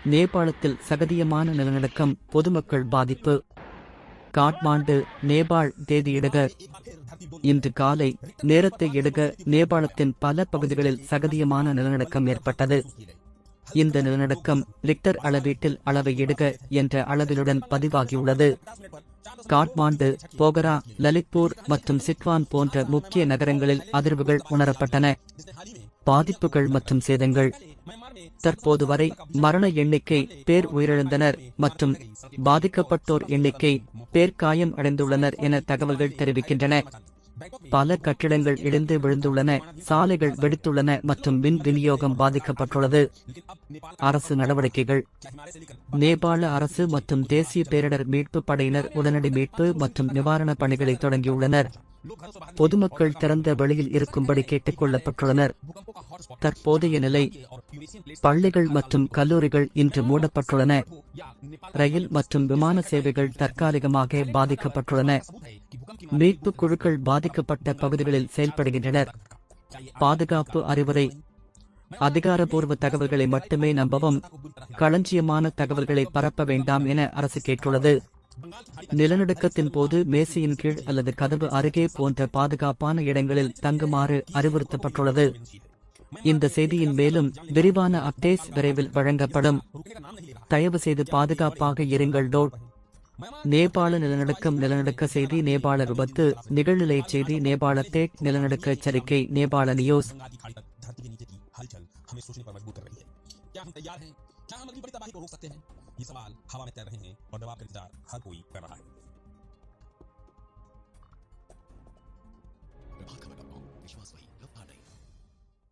நேபாளத்தில் சகதியமான நிலநடுக்கம், பொதுமக்கள் பாதிப்பு. காட்மாண்டு, நேபாள். தேதியிடுக. இன்று காலை நேரத்தை இடுக. நேபாளத்தின் பல பகுதிகளில் சகதியமான நிலநடுக்கம் ஏற்பட்டது. இந்த நிலநடுக்கம் ரிக்டர் அளவீட்டில் அளவை இடுக என்ற அளவிலுடன் பதிவாகியுள்ளது. காட்மாண்டு, போகரா, லலித்பூர் மற்றும் சிட்வான் போன்ற முக்கிய நகரங்களில் அதிர்வுகள் உணரப்பட்டன. பாதிப்புகள் மற்றும் சேதங்கள். தற்போது வரை மரண எண்ணிக்கை, பேர் உயிரிழந்தனர் மற்றும் பாதிக்கப்பட்டோர் எண்ணிக்கை, பேர் காயம் அடைந்துள்ளனர் என தகவல்கள் தெரிவிக்கின்றன. பல கட்டிடங்கள் இடிந்து விழுந்துள்ளன, சாலைகள் வெடித்துள்ளன மற்றும் மின் விநியோகம் பாதிக்கப்பட்டுள்ளது. அரசு நடவடிக்கைகள். நேபாள அரசு மற்றும் தேசிய பேரிடர் மீட்பு படையினர் உடனடி மீட்பு மற்றும் நிவாரணப் பணிகளை தொடங்கியுள்ளனர். பொதுமக்கள் திறந்த வெளியில் இருக்கும்படி கேட்டுக் கொள்ளப்பட்டுள்ளனர். தற்போதைய நிலை. பள்ளிகள் மற்றும் கல்லூரிகள் இன்று மூடப்பட்டுள்ளன. ரயில் மற்றும் விமான சேவைகள் தற்காலிகமாக பாதிக்கப்பட்டுள்ளன. மீட்பு குழுக்கள் பாதிக்கப்பட்ட பகுதிகளில் செயல்படுகின்றனர். பாதுகாப்பு அறிவுரை. அதிகாரப்பூர்வ தகவல்களை மட்டுமே நம்பவும், களஞ்சியமான தகவல்களை பரப்ப வேண்டாம் என அரசு கேட்டுள்ளது. நிலநடுக்கத்தின் போது மேசையின் கீழ் அல்லது கதவு அருகே போன்ற பாதுகாப்பான இடங்களில் தங்குமாறு அறிவுறுத்தப்பட்டுள்ளது. இந்த செய்தியின் மேலும் விரிவான அப்டேட்ஸ் விரைவில் வழங்கப்படும். தயவு செய்து பாதுகாப்பாக இருங்கள். நேபாள நிலநடுக்கம். நிலநடுக்க செய்தி. நேபாள விபத்து நிகழ்நிலை செய்தி. நேபாள டேக் நிலநடுக்க எச்சரிக்கை. நேபாள நியூஸ். क्या हम अगली बड़ी तबाही को रोक सकते हैं? ये सवाल हवा में तैर रहे हैं और जवाब का इंतजार हर कोई कर रहा है। विश्वास